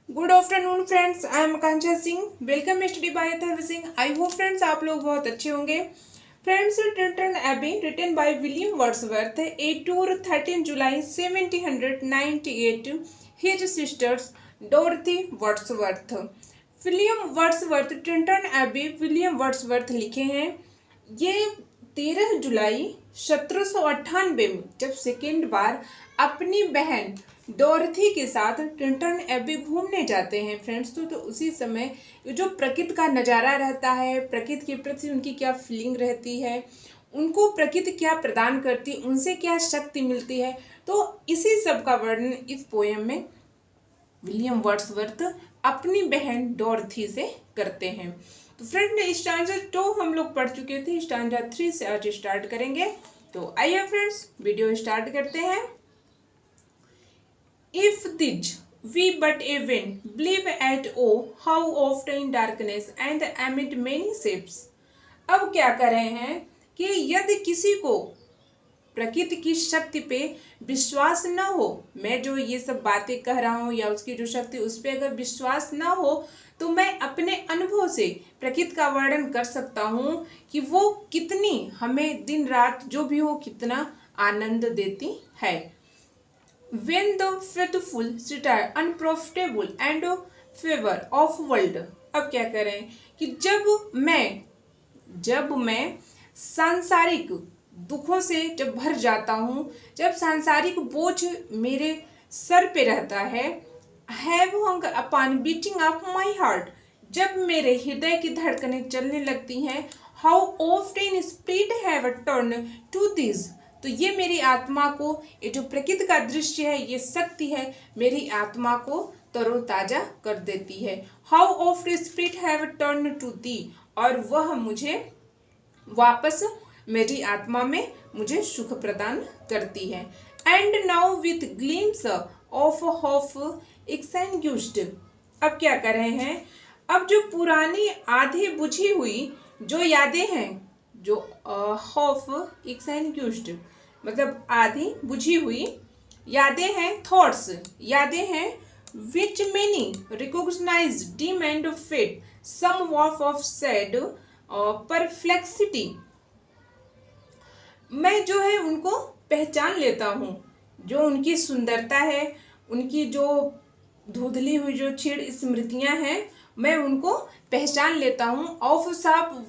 Good afternoon friends, I am Akanksha Singh. Welcome study by Atharva Singh. I hope friends आप लोग बहुत अच्छे होंगे। Friends, Tintern Abbey written by William Wordsworth, 8 और 13 जुलाई 1798, his sisters Dorothy Wordsworth. William Wordsworth Tintern Abbey William Wordsworth लिखे हैं। ये 13 जुलाई 1798 में जब सेकेंड बार अपनी बहन डोरथी के साथ टिंटन एबी घूमने जाते हैं फ्रेंड्स, तो उसी समय जो प्रकृति का नज़ारा रहता है, प्रकृति के प्रति उनकी क्या फीलिंग रहती है, उनको प्रकृति क्या प्रदान करती है, उनसे क्या शक्ति मिलती है, तो इसी सब का वर्णन इस पोएम में विलियम वर्ड्सवर्थ अपनी बहन डोरथी से करते हैं। तो फ्रेंड, स्टांजा 2 हम लोग पढ़ चुके थे, स्टांजा 3 से आज स्टार्ट करेंगे। तो आइए फ्रेंड्स, वीडियो स्टार्ट करते हैं। If this we but a wind, believe at oh how oft in darkness and amid many shapes। अब क्या कर रहे हैं कि यदि किसी को प्रकृति की शक्ति पे विश्वास न हो, मैं जो ये सब बातें कह रहा हूँ या उसकी जो शक्ति उस पर अगर विश्वास न हो, तो मैं अपने अनुभव से प्रकृति का वर्णन कर सकता हूँ कि वो कितनी हमें दिन रात जो भी हो कितना आनंद देती है। When the faithful retire unprofitable and favor of world। अब क्या करें कि जब मैं सांसारिक दुखों से जब भर जाता हूँ, जब सांसारिक बोझ मेरे सर पे रहता है, have hung upon beating of my heart, जब मेरे हृदय की धड़कनें चलने लगती हैं, how often spirit have turn to this, तो ये मेरी आत्मा को, ये जो प्रकृति का दृश्य है, ये शक्ति है, मेरी आत्मा को तरोताजा कर देती है। How oft spirit have turn to thee, और वह मुझे वापस मेरी आत्मा में मुझे सुख प्रदान करती है। And now with glimpse of hope extinguished. अब क्या कर रहे हैं, अब जो पुरानी आधी बुझी हुई जो यादें हैं, जो होप एक्सटिंग्विश्ड मतलब आधी बुझी हुई यादें हैं, थॉट्स यादें हैं, which many recognise deem and fate some woof of sad perplexity. मैं जो है उनको पहचान लेता हूँ, जो उनकी सुंदरता है, उनकी जो धुंधली हुई जो क्षीण स्मृतियाँ हैं, मैं उनको पहचान लेता हूँ। Of sap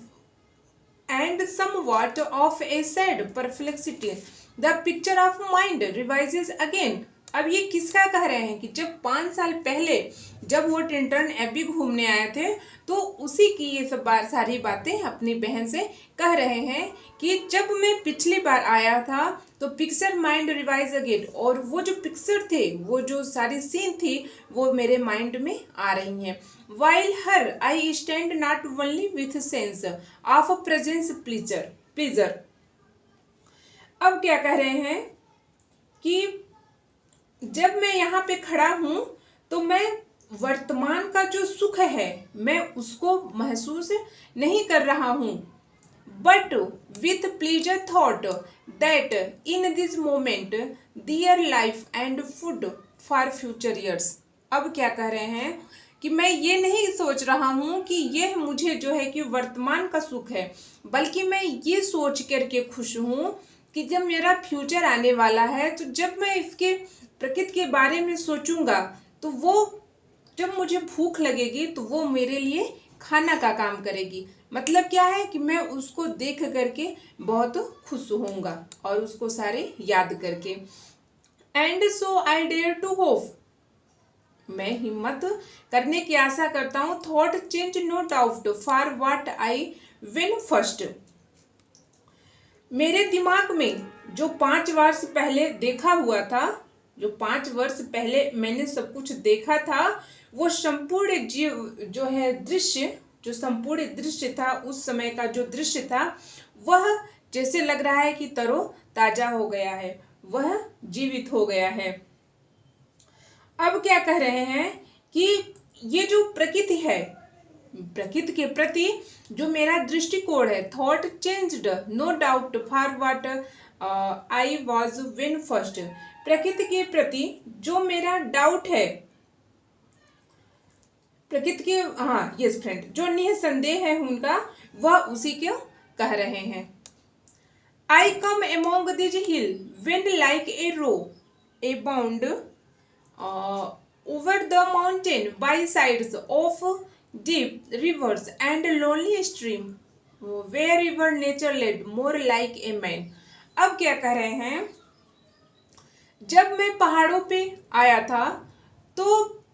and somewhat of a sad perplexity the picture of mind revises again। अब ये किसका कह रहे हैं कि जब 5 साल पहले जब वो टिंटन एबी घूमने आए थे, तो उसी की ये सब सारी बातें अपनी बहन से कह रहे हैं कि जब मैं पिछली बार आया था तो पिक्चर माइंड रिवाइज अगेन, और वो जो पिक्चर थे, वो जो सारी सीन थी, वो मेरे माइंड में आ रही हैं। While her I stand not only with sense of presence pleaser. अब क्या कह रहे हैं कि जब मैं यहाँ पे खड़ा हूँ तो मैं वर्तमान का जो सुख है मैं उसको महसूस नहीं कर रहा हूँ, but with pleasure thought that in this moment dear life and food for future years. अब क्या कह रहे हैं कि मैं ये नहीं सोच रहा हूँ कि यह मुझे जो है कि वर्तमान का सुख है, बल्कि मैं ये सोच करके खुश हूँ कि जब मेरा फ्यूचर आने वाला है, तो जब मैं इसके प्रकृति के बारे में सोचूंगा, तो वो जब मुझे भूख लगेगी तो वो मेरे लिए खाना का काम करेगी। मतलब क्या है कि मैं उसको देख करके बहुत खुश होऊंगा और उसको सारे याद करके। And so I dare to hope, मैं हिम्मत करने की आशा करता हूँ। Thought change no doubt for what I win first, मेरे दिमाग में जो 5 वर्ष पहले देखा हुआ था, जो 5 वर्ष पहले मैंने सब कुछ देखा था, वो संपूर्ण जो है दृश्य, जो संपूर्ण दृश्य था, उस समय का जो दृश्य था, वह जैसे लग रहा है कि तरो ताजा हो गया है, वह जीवित हो गया है। अब क्या कह रहे हैं कि ये जो प्रकृति है, प्रकृति के प्रति जो मेरा दृष्टिकोण है, thought changed no doubt for what I was win first, प्रकृति के प्रति जो मेरा डाउट है, प्रकृति के, हाँ यस फ्रेंड, जो निसंदेह है उनका, वह उसी को कह रहे हैं। I come among these hill wind like a roe a bound over the mountain by sides of deep rivers and lonely stream where ever nature led more like a man. अब क्या कह रहे हैं, जब मैं पहाड़ों पे आया था तो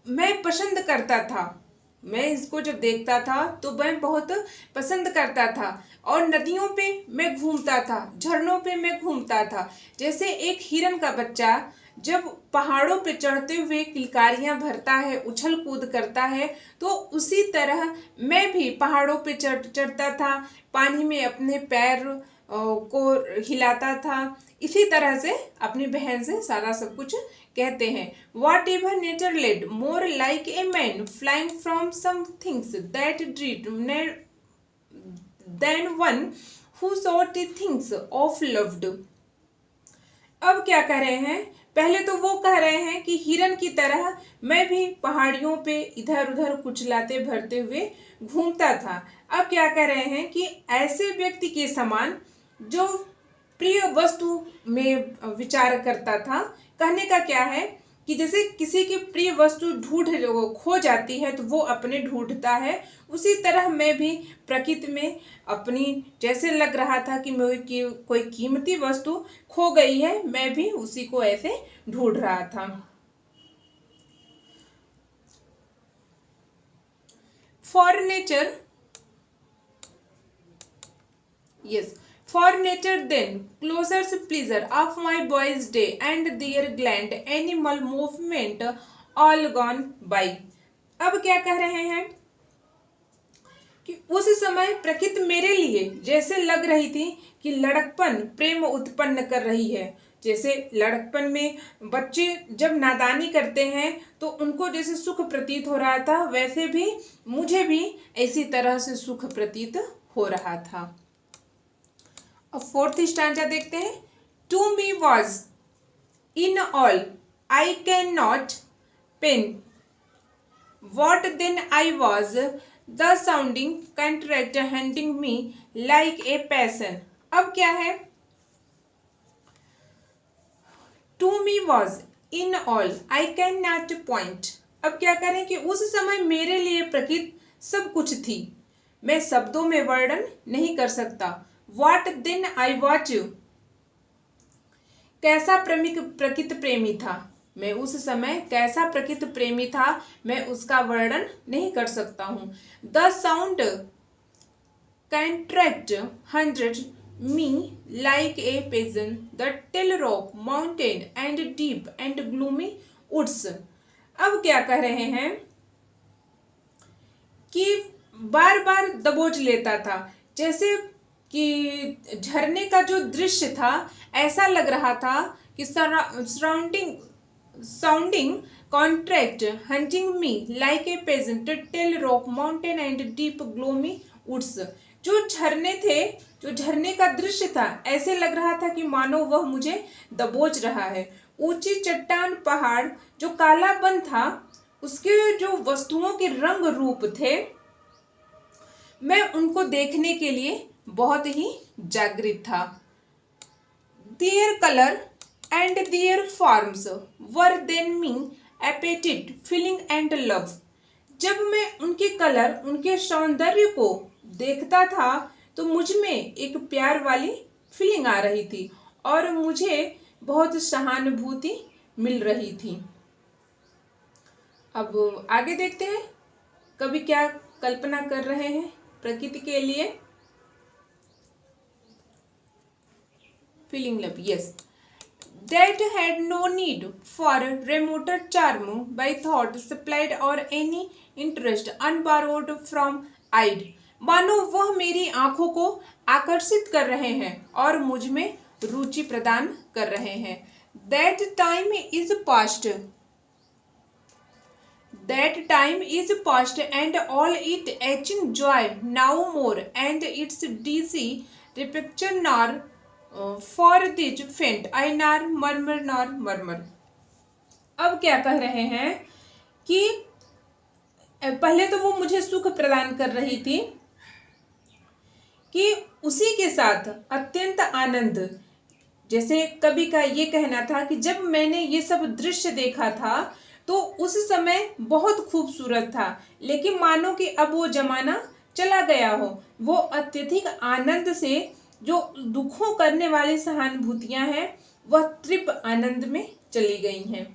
मैं पसंद करता था, मैं इसको जब देखता था तो मैं बहुत पसंद करता था, और नदियों पे मैं घूमता था, झरनों पे मैं घूमता था। जैसे एक हिरन का बच्चा जब पहाड़ों पे चढ़ते हुए किलकारियां भरता है, उछल कूद करता है, तो उसी तरह मैं भी पहाड़ों पे चढ़ता था, पानी में अपने पैर को हिलाता था। इसी तरह से अपनी बहन से सारा सब कुछ कहते हैं। What ever nature led more like a man flying from some things that dread then one who sought things of loved. अब क्या कह रहे हैं, पहले तो वो कह रहे हैं कि हिरन की तरह मैं भी पहाड़ियों पे इधर उधर कुचलाते भरते हुए घूमता था। अब क्या कह रहे हैं कि ऐसे व्यक्ति के समान जो प्रिय वस्तु में विचार करता था। कहने का क्या है कि जैसे किसी की प्रिय वस्तु खो जाती है तो वो अपने ढूंढता है, उसी तरह मैं भी प्रकृति में अपनी, जैसे लग रहा था कि मेरी कोई कीमती वस्तु खो गई है, मैं भी उसी को ऐसे ढूंढ रहा था। For nature, yes, for nature then closest pleasure of my boy's day and their grand animal movement all gone by। अब क्या कह रहे हैं कि उस समय प्रकृति मेरे लिए जैसे लग रही थी कि लड़कपन प्रेम उत्पन्न कर रही है। जैसे लड़कपन में बच्चे जब नादानी करते हैं तो उनको जैसे सुख प्रतीत हो रहा था, वैसे भी मुझे भी इसी तरह से सुख प्रतीत हो रहा था। अब फोर्थ स्टैंजा देखते हैं। To me was in all I can not pen what then I was the sounding contract hunting me like a passion. अब क्या है, to me was in all I can not point. अब क्या करें कि उस समय मेरे लिए प्रकृति सब कुछ थी, मैं शब्दों में वर्णन नहीं कर सकता। What then I was, कैसा प्रकृति प्रेमी था, मैं उस समय कैसा प्रकृति प्रेमी था, मैं उसका वर्णन नहीं कर सकता हूँ। The sound contract hundred me like a peasant, the tell rock mountain and deep and gloomy woods। अब क्या कह रहे हैं कि बार बार दबोच लेता था, जैसे कि झरने का जो दृश्य था ऐसा लग रहा था कि sounding contract hunting me like a pageant tall rock mountain and deep gloomy woods. जो झरने थे, जो झरने का दृश्य था, ऐसे लग रहा था कि मानो वह मुझे दबोच रहा है। ऊंची चट्टान, पहाड़, जो कालापन था, उसके जो वस्तुओं के रंग रूप थे, मैं उनको देखने के लिए बहुत ही जागृत था। Their color and their forms were then me appetite, feeling and love। जब मैं उनके कलर, उनके सौंदर्य को देखता था तो मुझ में एक प्यार वाली फीलिंग आ रही थी और मुझे बहुत सहानुभूति मिल रही थी। अब आगे देखते हैं कवि क्या कल्पना कर रहे हैं प्रकृति के लिए। Feeling love, yes, that had no need for remoter charm by thought supplied or any interest unborrowed from eyed। मानो वह मेरी आंखों को आकर्षित कर रहे हैं और मुझ में रुचि प्रदान कर रहे हैं। That time is past, that time is past and all it etching joy now more and its dizzy repicture nor for this faint I nor murmur nor murmur। अब क्या कह रहे हैं कि पहले तो वो मुझे सुख प्रदान कर रही थी कि उसी के साथ अत्यंत आनंद। जैसे कवि का ये कहना था कि जब मैंने ये सब दृश्य देखा था तो उस समय बहुत खूबसूरत था, लेकिन मानो कि अब वो जमाना चला गया हो। वो अत्यधिक आनंद से जो दुखों करने वाली सहानुभूतियां हैं वह तृप्त आनंद में चली गई हैं।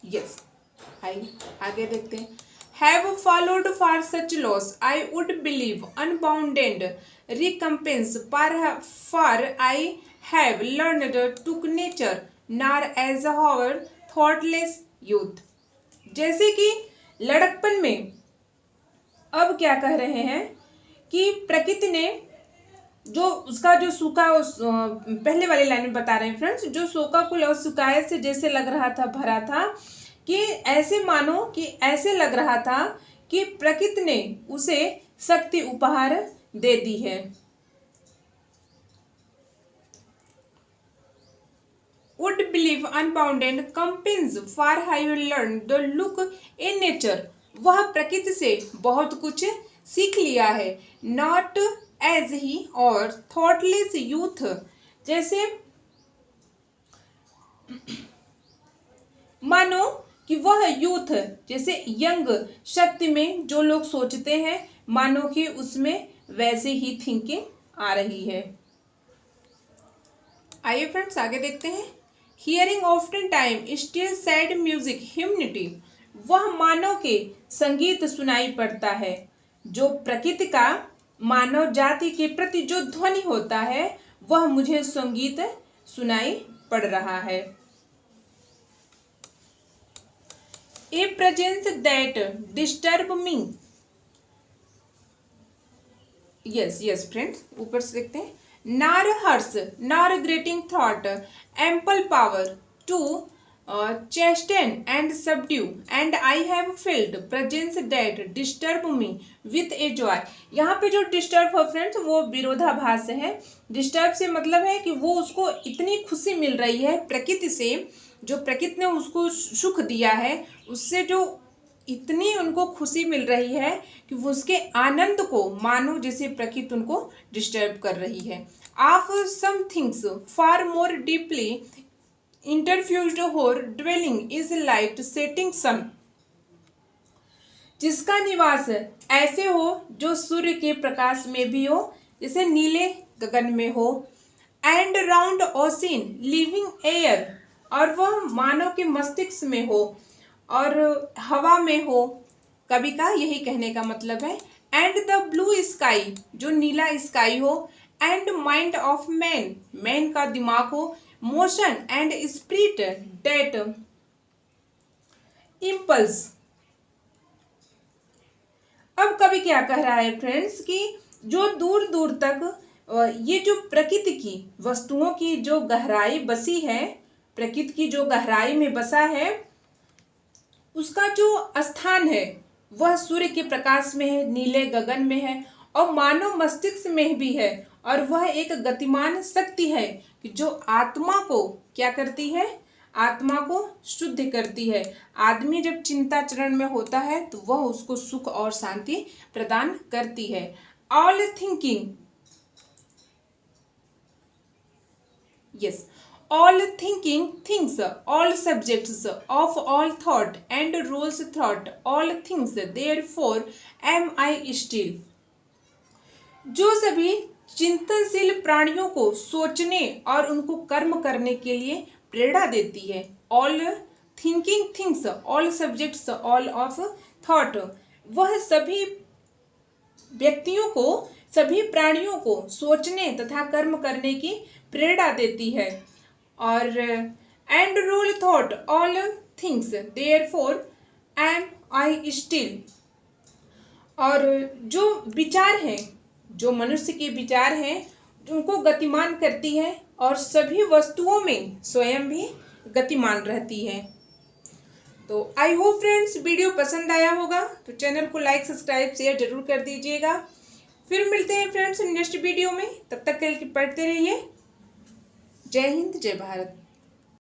यस, आइए आगे देखते हैं। Have followed for such loss, I would believe unbounded recompense, for I have learned to nature, nor as our thoughtless youth। जैसे कि लड़कपन में अब क्या कह रहे हैं कि प्रकृति ने जो उसका जो सूखा, पहले वाली लाइन में बता रहे हैं फ्रेंड्स, जो शोका कुल और शिकायत से जैसे लग रहा था, भरा था, कि ऐसे मानो कि ऐसे लग रहा था कि प्रकृति ने उसे शक्ति उपहार दे दी है। Would believe unbounded compens for higher learn the look in nature। वह प्रकृति से बहुत कुछ सीख लिया है। Not as he और thoughtless youth, जैसे मानो कि वह यूथ, जैसे यंग शक्ति में जो लोग सोचते हैं, मानो कि उसमें वैसे ही थिंकिंग आ रही है। आइए फ्रेंड्स आगे देखते हैं। Hearing often time still sad music humanity. वह मानव के संगीत सुनाई पड़ता है। जो प्रकृति का मानव जाति के प्रति जो ध्वनि होता है वह मुझे संगीत सुनाई पड़ रहा है। A presence that disturb me। yes friends, ऊपर से देखते हैं। Nor hers, nor grating thought, ample power to chasten and subdue, and I have felt presence that disturb me with a joy। यहाँ पे जो डिस्टर्ब है फ्रेंड्स वो विरोधाभास है। डिस्टर्ब से मतलब है कि वो उसको इतनी खुशी मिल रही है प्रकृति से, जो प्रकृति ने उसको सुख दिया है, उससे जो इतनी उनको खुशी मिल रही है कि वो उसके आनंद को मानो जैसे प्रकृति उनको डिस्टर्ब कर रही है। Of some things far more deeply interfused whose dwelling is light setting sun. जिसका निवास ऐसे हो जो सूर्य के प्रकाश में भी हो, जैसे नीले गगन में हो। And round ocean living air, और वह मानव के मस्तिष्क में हो और हवा में हो। कवि का यही कहने का मतलब है। एंड द ब्लू स्काई, जो नीला स्काई हो। And mind of man, man का दिमाग हो। Motion and spirit that impulse. अब कवि क्या कह रहा है फ्रेंड्स कि जो दूर दूर तक ये जो प्रकृति की वस्तुओं की जो गहराई बसी है, प्रकृति की जो गहराई में बसा है, उसका जो स्थान है वह सूर्य के प्रकाश में है, नीले गगन में है और मानव मस्तिष्क में भी है। और वह एक गतिमान शक्ति है कि जो आत्मा को क्या करती है, आत्मा को शुद्ध करती है। आदमी जब चिंता चरण में होता है तो वह उसको सुख और शांति प्रदान करती है। All thinking, yes, all thinking things, all subjects of all thought and rules thought, all things therefore am I still। जो सभी चिंतनशील प्राणियों को सोचने और उनको कर्म करने के लिए प्रेरणा देती है। all thinking things, all subjects, all of thought, वह सभी व्यक्तियों को, सभी प्राणियों को सोचने तथा कर्म करने की प्रेरणा देती है। और and rule thought all things therefore am I still. और जो विचार हैं, जो मनुष्य के विचार हैं, उनको गतिमान करती है और सभी वस्तुओं में स्वयं भी गतिमान रहती है। तो आई होप फ्रेंड्स वीडियो पसंद आया होगा, तो चैनल को लाइक सब्सक्राइब शेयर जरूर कर दीजिएगा। फिर मिलते हैं फ्रेंड्स नेक्स्ट वीडियो में, तब तक के लिए पढ़ते रहिए। जय हिंद, जय भारत।